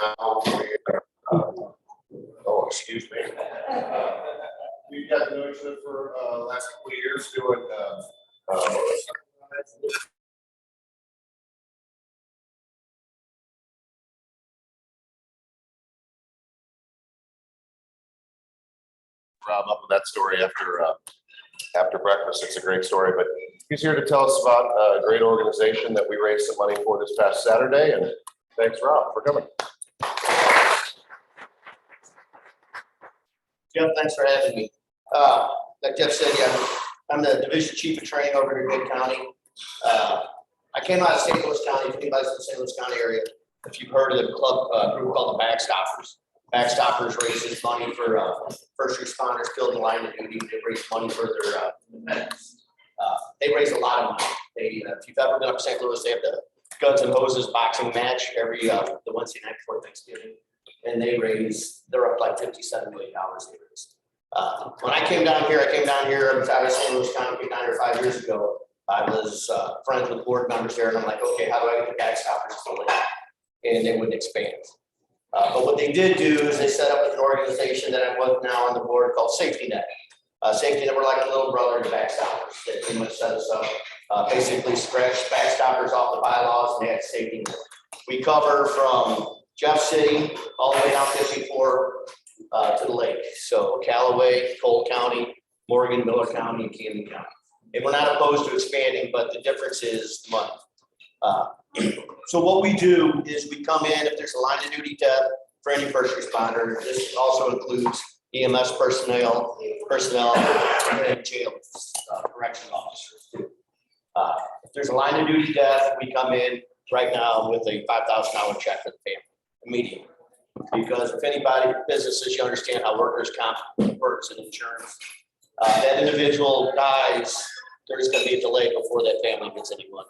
Now oh, excuse me. We've got the notion for last couple of years doing Rob up with that story after breakfast. It's a great story, but he's here to tell us about a great organization that we raised some money for this past Saturday. And thanks, Rob, for coming. Jeff, thanks for having me. Like Jeff said, yeah, I'm the division chief of training over here in Good County. I came out of St. Louis County. If anybody's in the St. Louis County area, if you've heard of the club group called the BackStoppers. BackStoppers raises money for first responders killed in the line of duty. They raise money for their medics. They raise a lot of money. If you've ever been up to St. Louis, they have the Guns and Hoses boxing match every the Wednesday night before Thanksgiving, and they're up like $57 million. They raise. When I came down here, I was out of St. Louis County, came down here 5 years ago. I was friends with board members there, and I'm like, okay, how do I get the BackStoppers to live? And they wouldn't expand. But what they did do is they set up an organization that I'm with now on the board called Safety Net. Safety Net, we're like a little brother to BackStoppers. They pretty much set us up. Basically scratched BackStoppers off the bylaws and they had Safety Net. We cover from Jeff City all the way down 54 to the lake. So Callaway, Cole County, Morgan, Miller County, and Camden County. And we're not opposed to expanding, but the difference is money. So what we do is we come in if there's a line of duty death for any first responder. This also includes EMS personnel, and jail correctional officers too. If there's a line of duty death, we come in right now with a $5,000 check for the family immediately. Because if anybody, businesses, you understand how workers' comp works and insurance. That individual dies, there's going to be a delay before that family gets any money.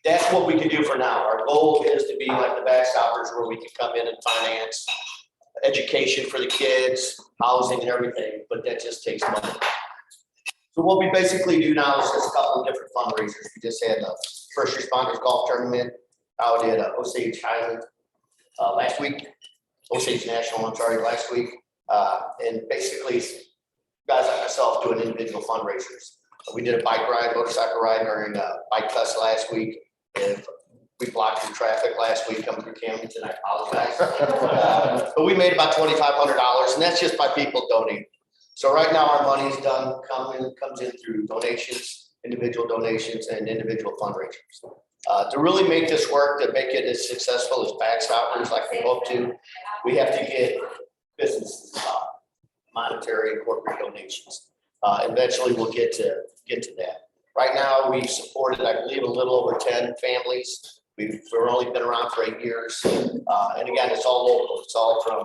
That's what we can do for now. Our goal is to be like the BackStoppers, where we can come in and finance education for the kids, housing and everything, but that just takes money. So what we basically do now is just a couple of different fundraisers. We just had a first responders golf tournament out at Osage Highland last week, Osage National, I'm sorry, last week. And basically guys like myself doing individual fundraisers. We did a bike ride, motorcycle ride during bike fest last week. And we blocked the traffic last week coming through Camden, I apologize. But we made about $2,500, and that's just by people donating. So right now our money's done, comes in through donations, individual donations, and individual fundraisers. To really make this work, to make it as successful as BackStoppers, like we hope to, we have to get businesses involved, monetary and corporate donations. Eventually we'll get to that. Right now we've supported, I believe, a little over 10 families. We've only been around for 8 years. And again, it's all local. It's all from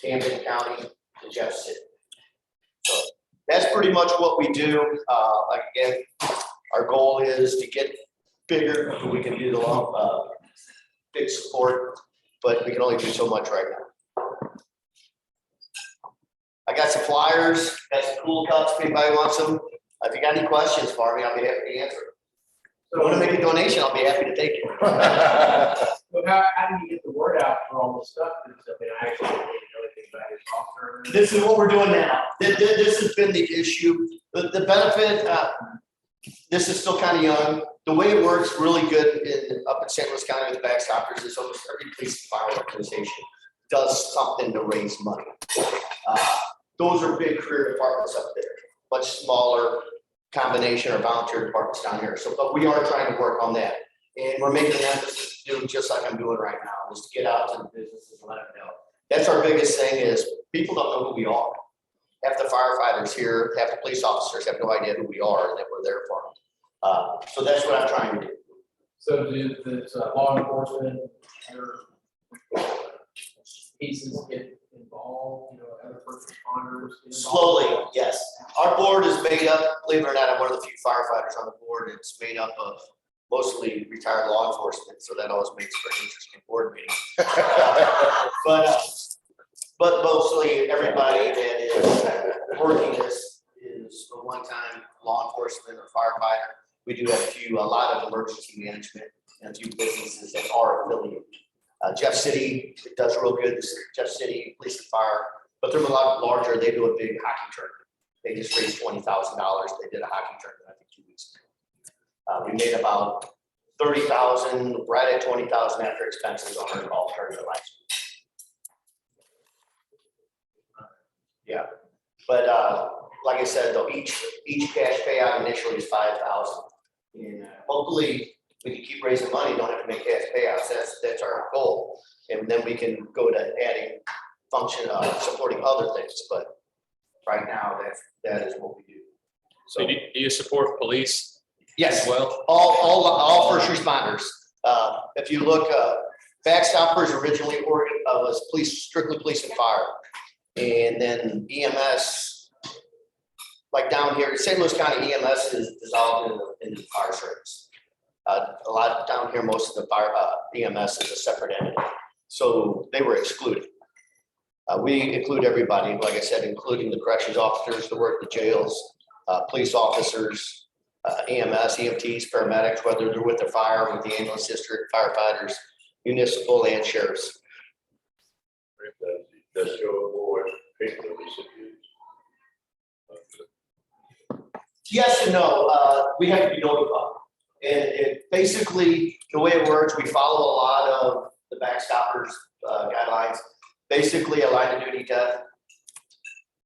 Camden County to Jeff City. So that's pretty much what we do. Like again, our goal is to get bigger. We can do the long, big support, but we can only do so much right now. I got some flyers, got some cool cups if anybody wants them. If you got any questions for me, I'll be happy to answer. If you want to make a donation, I'll be happy to take it. So how do you get the word out for all this stuff? I actually didn't know anything about your software. This is what we're doing now. This has been the issue. The benefit, this is still kind of young. The way it works really good up in St. Louis County with BackStoppers is almost every police and fire organization does something to raise money. Those are big career departments up there, much smaller combination or volunteer departments down here. So, but we are trying to work on that. And we're making an emphasis to do just like I'm doing right now, is to get out to the businesses and let them know. That's our biggest thing is people don't know who we are. Half the firefighters here, half the police officers have no idea who we are and that we're there for them. So that's what I'm trying to do. So does law enforcement or pieces get involved, other first responders? Slowly, yes. Our board is made up, believe it or not, I'm one of the few firefighters on the board. It's made up of mostly retired law enforcement, so that always makes for an interesting board meeting. But mostly everybody that is working this is a one-time law enforcement or firefighter. We do have a lot of emergency management and a few businesses that are affiliated. Jeff City it does real good. This is Jeff City Police and Fire, but they're a lot larger. They do a big hockey tournament. They just raised $20,000. They did a hockey tournament, I think 2 weeks ago. We made about 30,000, right at 20,000 after expenses on our golf tournament last week. Yeah, but like I said, though, each cash payout initially is 5,000, and hopefully we can keep raising money, don't have to make cash payouts. That's our goal, and then we can go to adding function supporting other things. But right now, that is what we do. So do you support police Yes, as well? all first responders. If you look, BackStoppers originally was strictly police and fire. And then EMS, like down here, St. Louis County EMS is dissolved in the fire service. A lot down here, most of the fire EMS is a separate entity. So they were excluded. We include everybody, like I said, including the corrections officers that work the jails, police officers, EMS, EMTs, paramedics, whether they're with the fire, with the ambulance district, firefighters, municipal, and sheriffs. Does your board pick the recipients? Yes and no. We have to be notified. And basically, the way it works, we follow a lot of the BackStoppers guidelines. Basically, a line of duty death.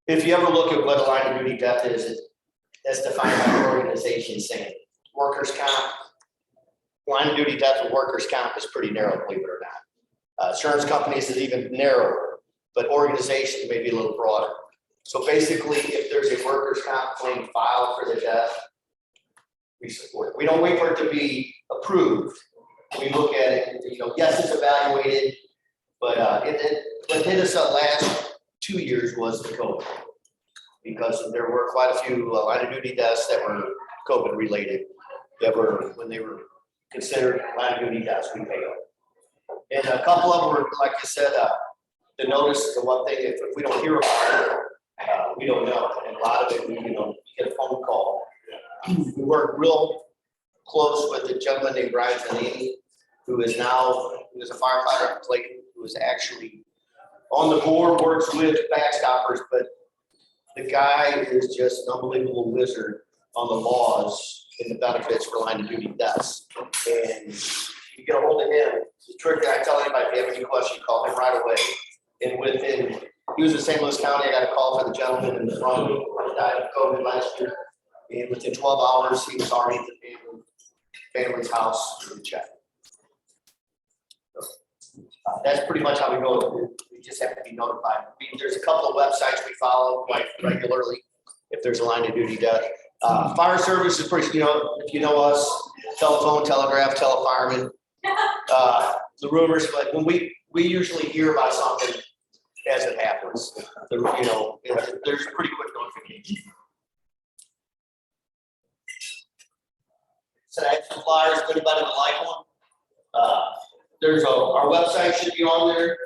If you ever look at what a line of duty death is, that's defined by the organization saying workers' comp. Line of duty death and workers' comp is pretty narrow, believe it or not. Insurance companies is even narrower, but organizations may be a little broader. So basically, if there's a workers' comp claim filed for the death, we support it. We don't wait for it to be approved. We look at it, yes, it's evaluated, but what hit us up last 2 years was the COVID. Because there were quite a few line of duty deaths that were COVID related, that were, when they were considered line of duty deaths, we paid them. And a couple of them were, like I said, the notice, the one thing, if we don't hear about it, we don't know. And a lot of it, we get a phone call. We work real close with a gentleman named Brian Zanini, who is a firefighter in Clayton, who is actually on the board, works with BackStoppers, but the guy is just an unbelievable wizard on the laws and the benefits for line of duty deaths. And you get a hold of him, the trick that I tell anybody, if you have any question, call him right away. And he was in St. Louis County. I got a call for the gentleman in the front who died of COVID last year. And within 12 hours, he was already at the family's house to check. That's pretty much how we go. We just have to be notified. There's a couple of websites we follow quite regularly if there's a line of duty death. Fire service is pretty, if you know us, telephone, telegraph, telefireman. The rumors, but when we usually hear about something as it happens. There's pretty quick notification. So I have some flyers, if anybody would like one. Our website should be on there.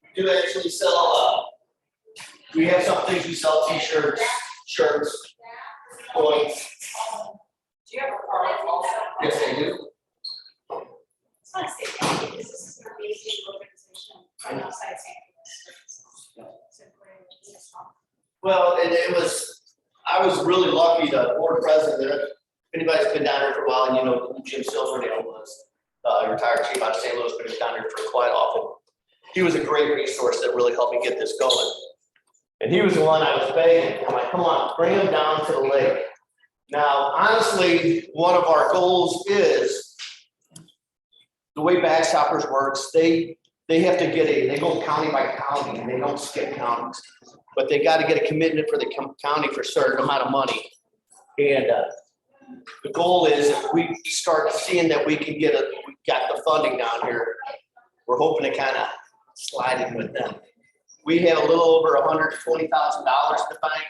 We do actually sell, we have some things, we sell t-shirts, shirts, points. Do you have a card also? Yes, I do. I just want to say thank you, because this is an amazing organization right outside St. Louis. It's a great, Well, I was really lucky, the board president, if anybody's been down here for a while, and who Jim Silverdale was, retired chief out of St. Louis, but he was down here for quite often. He was a great resource that really helped me get this going. And he was the one I was begging. I'm like, come on, bring him down to the lake. Now, honestly, one of our goals is the way BackStoppers works. They have to they go county by county, and they don't skip counties, but they got to get a commitment for the county for a certain amount of money. And the goal is if we start seeing that we got the funding down here, we're hoping to kind of slide in with them. We have a little over $120,000 in the bank.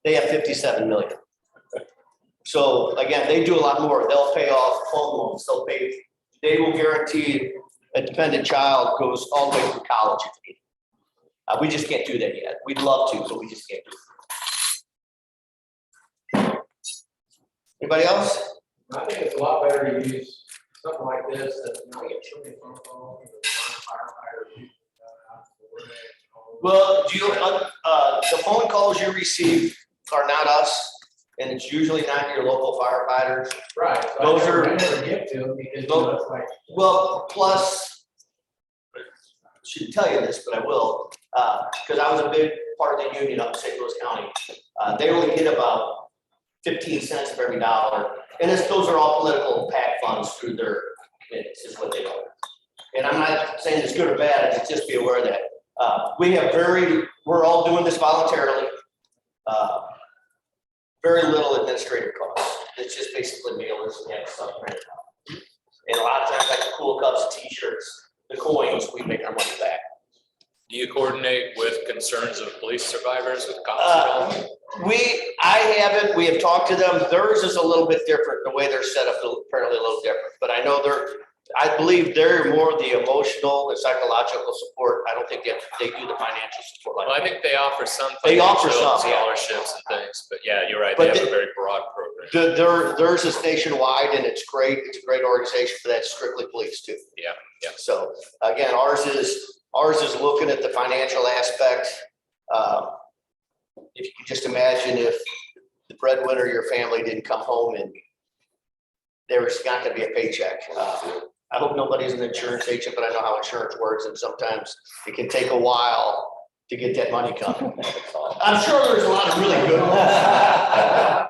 They have 57 million. So again, they do a lot more. They'll pay off home loans. They will guarantee a dependent child goes all the way through college if needed. We just can't do that yet. We'd love to, but we just can't do it. Anybody else? I think it's a lot better to use something like this, that, you know, I get so many phone calls, you know, firefighters. Well, do you, the phone calls you receive are not us, and it's usually not your local firefighters. Right. So Those are- I never get to them because, you know, it's like, Well, plus, I shouldn't tell you this, but I will, because I was a big part of the union up in St. Louis County. They only get about 15 cents of every dollar, and those are all political PAC funds through their committees, is what they are. And I'm not saying it's good or bad, it's just be aware of that. We're all doing this voluntarily. Very little administrative costs. It's just basically mailers and stuff printed out. And a lot of times, like the cool cups, t-shirts, the coins, we make our money back. Do you coordinate with concerns of police survivors with cops at all? We have talked to them. Theirs is a little bit different. The way they're set up is apparently a little different, but I know I believe they're more the emotional and psychological support. I don't think they do the financial support like Well, I that. think they offer some. They offer financial some, yeah. scholarships and things, but yeah, you're right. They But have a very broad program. Theirs is nationwide and it's great. It's a great organization for that, strictly police too. Yeah, yeah. So again, ours is looking at the financial aspect. If you can just imagine if the breadwinner of your family didn't come home and there was not gonna be a paycheck. I hope nobody's an insurance agent, but I know how insurance works, and sometimes it can take a while to get that money coming. I'm sure there's a lot of really good ones.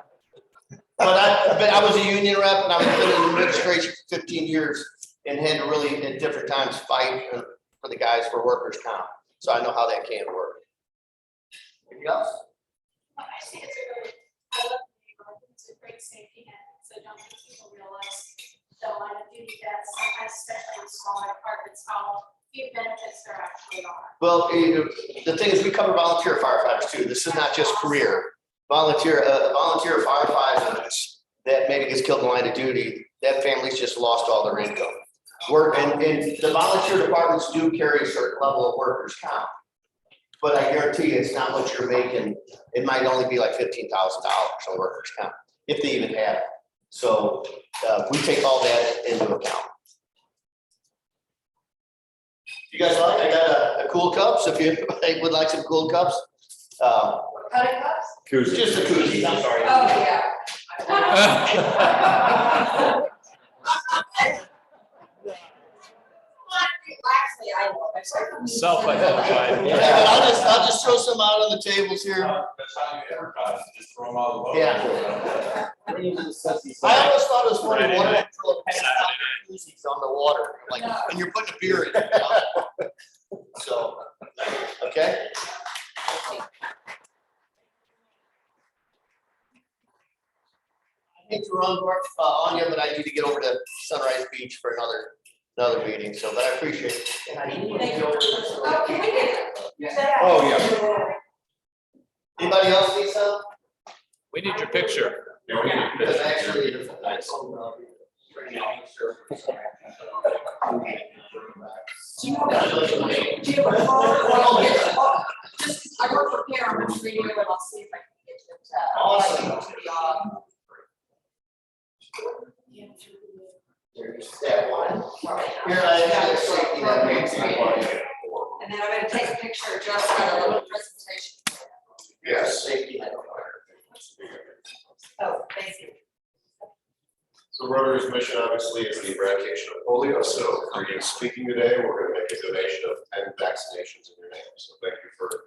But I was a union rep and I've been in administration for 15 years and had to really at different times fight for the guys for workers' comp. So I know how that can work. Anything else? I think it's a great, I love the neighborhood, it's a great safety net, so don't think people realize the line of duty deaths, sometimes especially in smaller apartments, how few benefits there actually are. Well, the thing is, we cover volunteer firefighters too. This is not just career. Volunteer firefighter that maybe gets killed in the line of duty, that family's just lost all their income. And the volunteer departments do carry a certain level of workers' comp. But I guarantee you, it's not what you're making. It might only be like $15,000 on workers' comp, if they even have it. So we take all that into account. You guys like, I got a cool cups, if you would like some cool cups. Cutting cups? Just a koozie, I'm sorry. Oh, yeah. Actually, I know. Self-identified. Yeah, but I'll just throw some out on the tables here. That's how you advertise, just throw them out of the boat. Yeah. I always thought it was funny, Friday one of them night. throw koozies on the water, like, and you're putting a beer in it, you know? So, okay. I hate to run on you, but I need to get over to Sunrise Beach for another meeting, so, but I appreciate it. And I need to get over to Oh, can we get? Oh, yeah. Anybody else need some? We need your picture. Yeah, we need Because to- actually, Do you have a card? Well, just, I work for Karen, I'm just reading it, I'll see if I can get to it. Awesome. To the, There's that one. sorry. Here, I got a safety net makes me want to- And then I'm gonna take a picture of just got a little presentation. Yes, safety net. Oh, thank you. So Rotary's mission obviously is the eradication of polio. So for you speaking today, we're going to make a donation of 10 vaccinations in your name. So thank you for